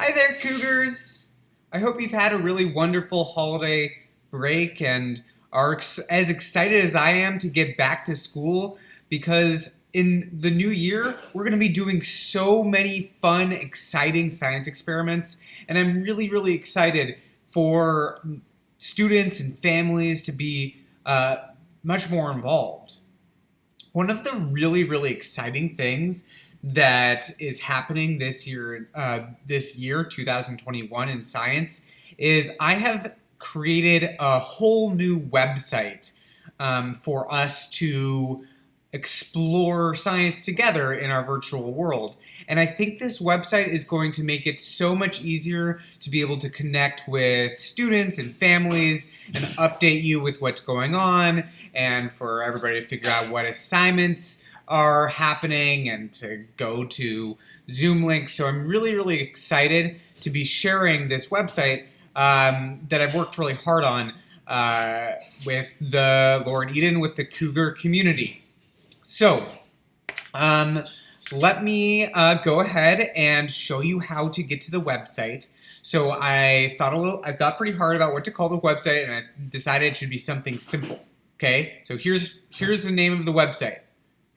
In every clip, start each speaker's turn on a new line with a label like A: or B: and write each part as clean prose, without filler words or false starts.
A: Hi there, Cougars! I hope you've had a really wonderful holiday break and are as excited as I am to get back to school because in the new year, we're going to be doing so many fun, exciting science experiments, and I'm really excited for students and families to be much more involved. One of the really exciting things that is happening this year 2021 in science is I have created a whole new website for us to explore science together in our virtual world. And I think this website is going to make it so much easier to be able to connect with students and families and update you with what's going on, and for everybody to figure out what assignments are happening and to go to Zoom links. So I'm really excited to be sharing this website that I've worked really hard on with the Lord Eden, with the Cougar community. So let me go ahead and show you how to get to the website. So I thought pretty hard about what to call the website, and I decided it should be something simple. Okay, so here's the name of the website.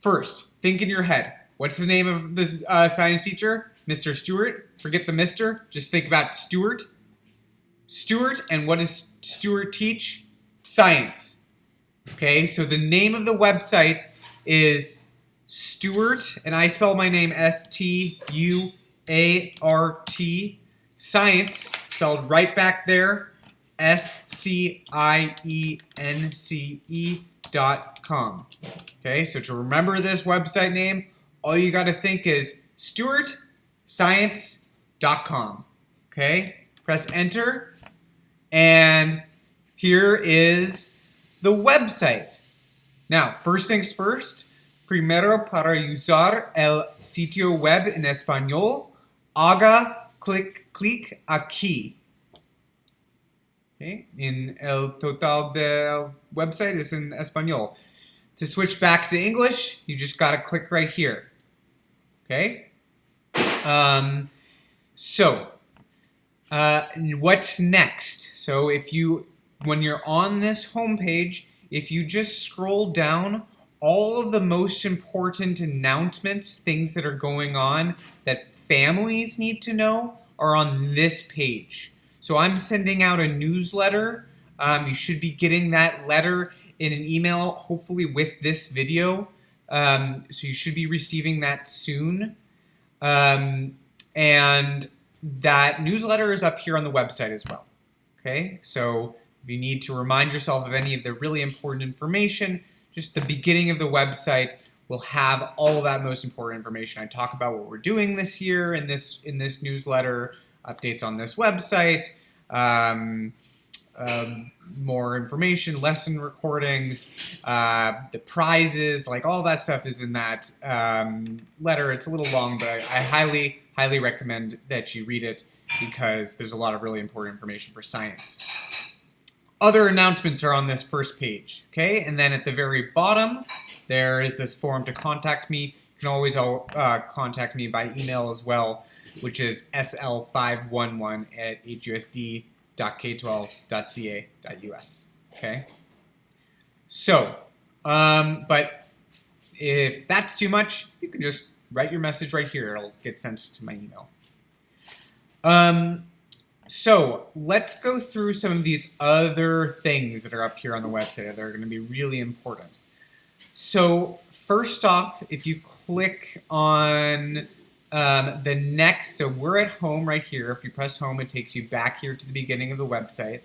A: First, think in your head. What's the name of the science teacher? Mr. Stewart. Forget the Mr. Just think about Stewart. Stewart, and what does Stewart teach? Science. Okay, so the name of the website is Stewart, and I spell my name Stuart, Science, spelled right back there, SCIENCE.com. Okay, so to remember this website name, all you got to think is StewartScience.com. Okay, press enter, and here is the website. Now, first things first, primero para usar el sitio web en español, clic aquí. Okay, in el total del website is in español. To switch back to English, you just got to click right here. Okay? What's next? So when you're on this homepage, if you just scroll down, all of the most important announcements, things that are going on that families need to know, are on this page. So I'm sending out a newsletter. You should be getting that letter in an email, hopefully with this video. So you should be receiving that soon. And that newsletter is up here on the website as well. Okay, so if you need to remind yourself of any of the really important information, just the beginning of the website will have all of that most important information. I talk about what we're doing this year in this newsletter, updates on this website, more information, lesson recordings, the prizes, like all that stuff is in that letter. It's a little long, but I highly recommend that you read it because there's a lot of really important information for science. Other announcements are on this first page, okay? And then at the very bottom, there is this form to contact me. You can always contact me by email as well, which is sl511@husd.k12.ca.us, okay? So, but if that's too much, you can just write your message right here. It'll get sent to my email. So let's go through some of these other things that are up here on the website that are going to be really important. So first off, if you click on the next, so we're at home right here. If you press home, it takes you back here to the beginning of the website.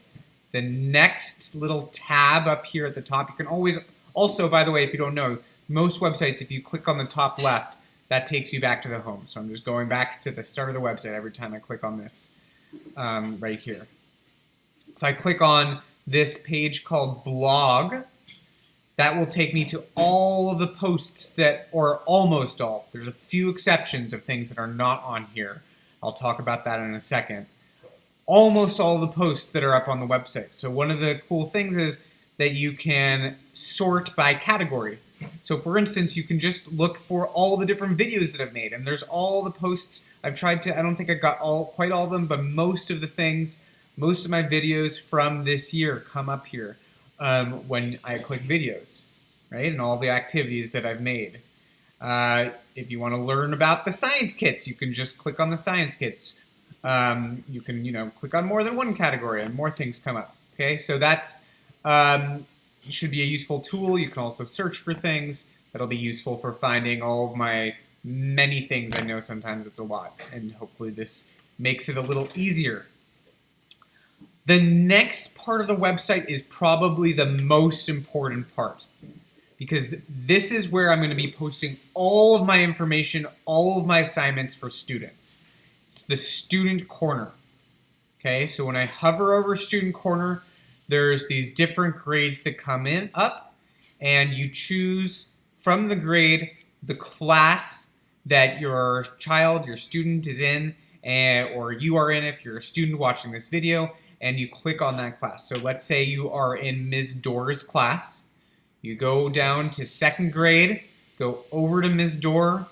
A: The next little tab up here at the top, you can always, also, by the way, if you don't know, most websites, if you click on the top left, that takes you back to the home. So I'm just going back to the start of the website every time I click on this right here. If I click on this page called blog, that will take me to all of the posts or almost all. There's a few exceptions of things that are not on here. I'll talk about that in a second. Almost all of the posts that are up on the website. So one of the cool things is that you can sort by category. So for instance, you can just look for all the different videos that I've made, and there's all the posts I've tried to, I don't think I got quite all of them, but most of the things, most of my videos from this year come up here when I click videos, right? And all the activities that I've made. If you want to learn about the science kits, you can just click on the science kits. You can, click on more than one category and more things come up. Okay, so that's should be a useful tool. You can also search for things. That'll be useful for finding all of my many things. I know sometimes it's a lot, and hopefully this makes it a little easier. The next part of the website is probably the most important part, because this is where I'm going to be posting all of my information, all of my assignments for students. It's the Student Corner. Okay, so when I hover over Student Corner, there's these different grades that come up, and you choose from the grade the class that your child, your student is in, or you are in if you're a student watching this video, and you click on that class. So let's say you are in Ms. Doris' class. You go down to second grade, go over to Ms. Dor,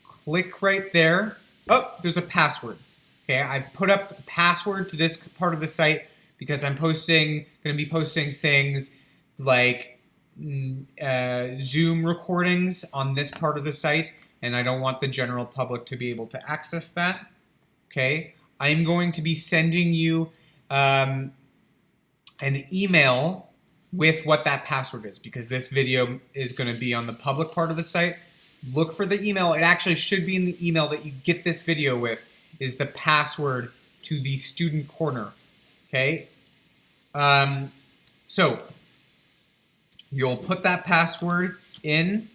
A: click right there. Oh, there's a password. Okay, I've put up a password to this part of the site because I'm going to be posting things like Zoom recordings on this part of the site, and I don't want the general public to be able to access that. Okay, I'm going to be sending you an email with what that password is, because this video is going to be on the public part of the site. Look for the email. It actually should be in the email that you get this video with, is the password to the Student Corner. Okay? So you'll put that password in.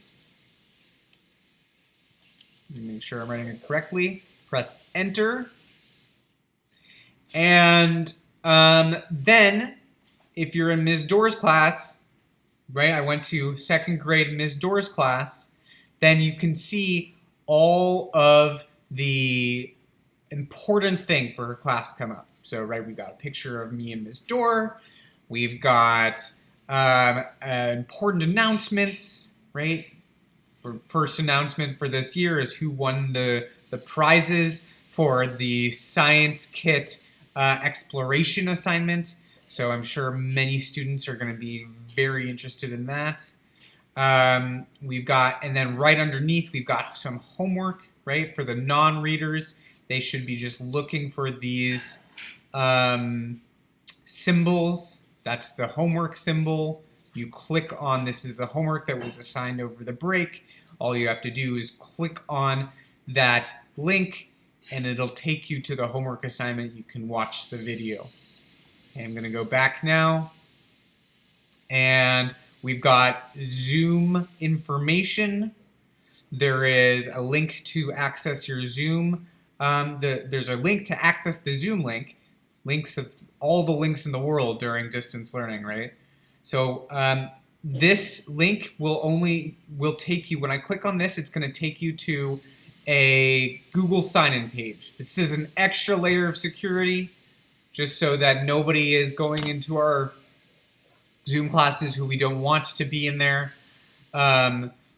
A: Make sure I'm writing it correctly. Press enter. And then if you're in Ms. Doris' class, right, I went to second grade Ms. Doris' class, then you can see all of the important thing for her class come up. So, right, we got a picture of me and Ms. Dor. We've got important announcements, right? First announcement for this year is who won the prizes for the science kit exploration assignment. So I'm sure many students are going to be very interested in that. We've got, and then right underneath, we've got some homework, right? For the non-readers, they should be just looking for these symbols. That's the homework symbol. You click on, this is the homework that was assigned over the break. All you have to do is click on that link, and it'll take you to the homework assignment. You can watch the video. Okay, I'm going to go back now, and we've got Zoom information. There is a link to access your Zoom. There's a link to access the Zoom link. Links of all the links in the world during distance learning, right? So this link will take you, when I click on this, it's going to take you to a Google sign-in page. This is an extra layer of security, just so that nobody is going into our Zoom classes who we don't want to be in there.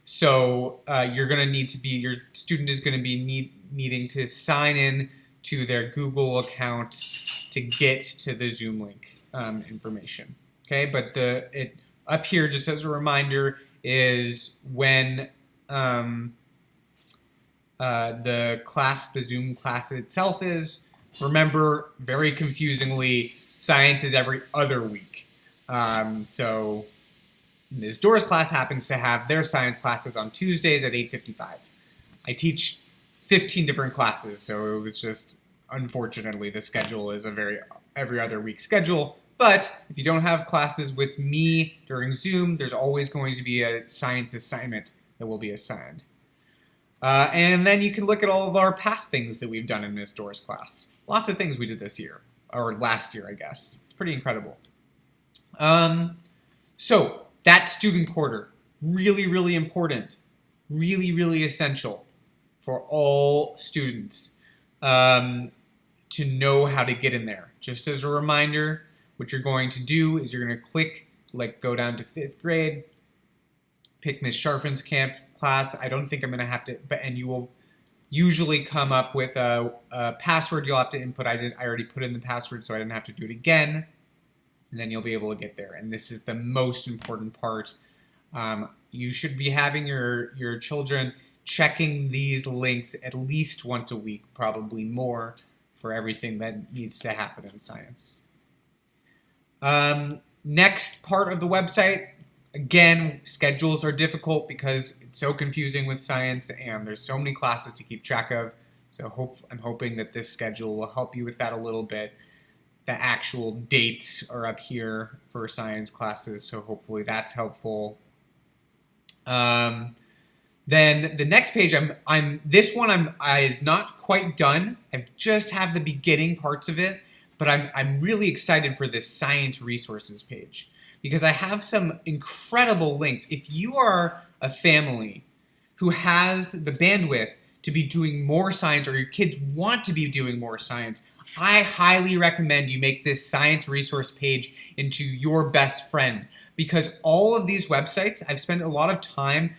A: So you're going to need to be, your student is going to be needing to sign in to their Google account to get to the Zoom link information. Okay, but up here, just as a reminder, is when the Zoom class itself is. Remember, very confusingly, science is every other week. So Ms. Doris' class happens to have their science classes on Tuesdays at 8:55. I teach 15 different classes, so it was just, unfortunately, the schedule is a every other week schedule. But if you don't have classes with me during Zoom, there's always going to be a science assignment that will be assigned. And then you can look at all of our past things that we've done in Ms. Doris' class. Lots of things we did this year, or last year, I guess. It's pretty incredible. So that student quarter, really, really important, really, really essential for all students to know how to get in there. Just as a reminder, what you're going to do is you're going to click, go down to 5th grade, pick Ms. Sharfin's class. I don't think I'm going to have to, and you will usually come up with a password you'll have to input. I already put in the password, so I didn't have to do it again. And then you'll be able to get there. And this is the most important part. You should be having your children checking these links at least once a week, probably more, for everything that needs to happen in science. Next part of the website, again, schedules are difficult because it's so confusing with science and there's so many classes to keep track of. So I'm hoping that this schedule will help you with that a little bit. The actual dates are up here for science classes, so hopefully that's helpful. Then the next page, this one is not quite done. I just have the beginning parts of it, but I'm really excited for this science resources page because I have some incredible links. If you are a family who has the bandwidth to be doing more science, or your kids want to be doing more science, I highly recommend you make this science resource page into your best friend, because all of these websites, I've spent a lot of time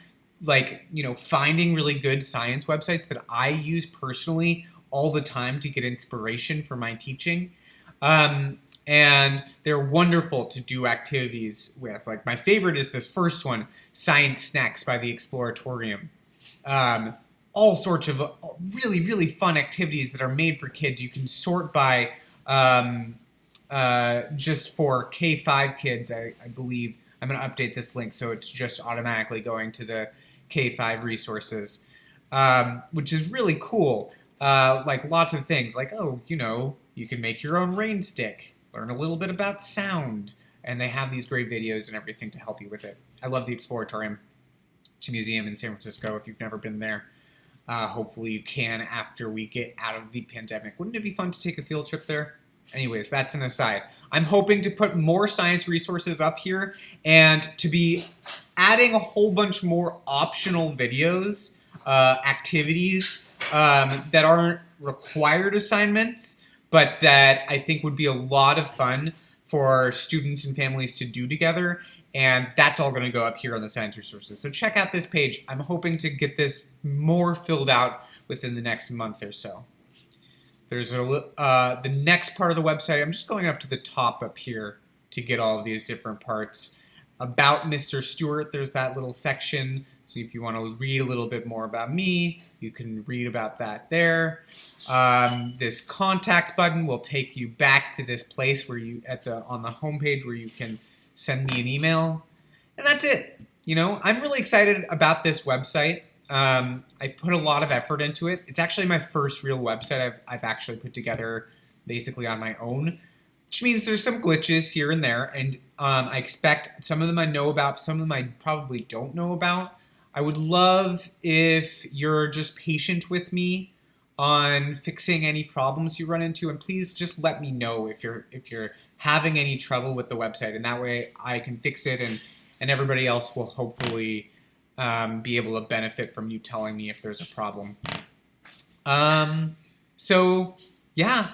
A: finding really good science websites that I use personally all the time to get inspiration for my teaching. And they're wonderful to do activities with. Like, my favorite is this first one, Science Snacks by the Exploratorium. All sorts of really, really fun activities that are made for kids. You can sort by, just for K-5 kids, I believe. I'm going to update this link so it's just automatically going to the K-5 resources, which is really cool. Like lots of things, like, you can make your own rain stick, learn a little bit about sound, and they have these great videos and everything to help you with it. I love the Exploratorium. It's a museum in San Francisco if you've never been there. Hopefully you can after we get out of the pandemic. Wouldn't it be fun to take a field trip there? Anyways, that's an aside. I'm hoping to put more science resources up here and to be adding a whole bunch more optional videos, activities that aren't required assignments, but that I think would be a lot of fun for students and families to do together. And that's all going to go up here on the science resources. So check out this page. I'm hoping to get this more filled out within the next month or so. There's the next part of the website. I'm just going up to the top up here to get all of these different parts. About Mr. Stewart, there's that little section. So if you want to read a little bit more about me, you can read about that there. This contact button will take you back to this place where on the homepage where you can send me an email. And that's it. I'm really excited about this website. I put a lot of effort into it. It's actually my first real website I've actually put together basically on my own, which means there's some glitches here and there. And I expect some of them I know about, some of them I probably don't know about. I would love if you're just patient with me on fixing any problems you run into, and please just let me know if you're having any trouble with the website, and that way I can fix it, and everybody else will hopefully be able to benefit from you telling me if there's a problem. So yeah,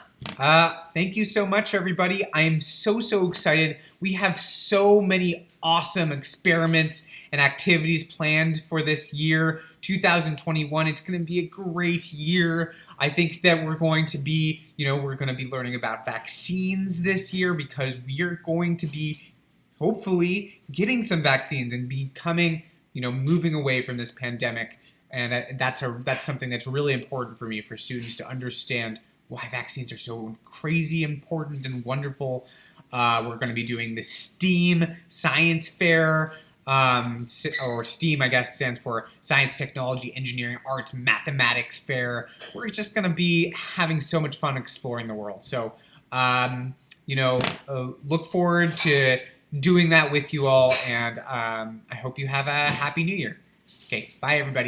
A: thank you so much, everybody. I am so excited. We have so many awesome experiments and activities planned for this year, 2021. It's going to be a great year. I think that we're going to be, learning about vaccines this year, because we are going to be hopefully getting some vaccines and becoming, moving away from this pandemic. And that's something that's really important for me, for students to understand why vaccines are so crazy important and wonderful. We're going to be doing the STEAM Science Fair, or STEAM, I guess, stands for Science, Technology, Engineering, Arts, Mathematics Fair. We're just going to be having so much fun exploring the world. So, look forward to doing that with you all, and I hope you have a happy New Year. Okay, bye, everybody.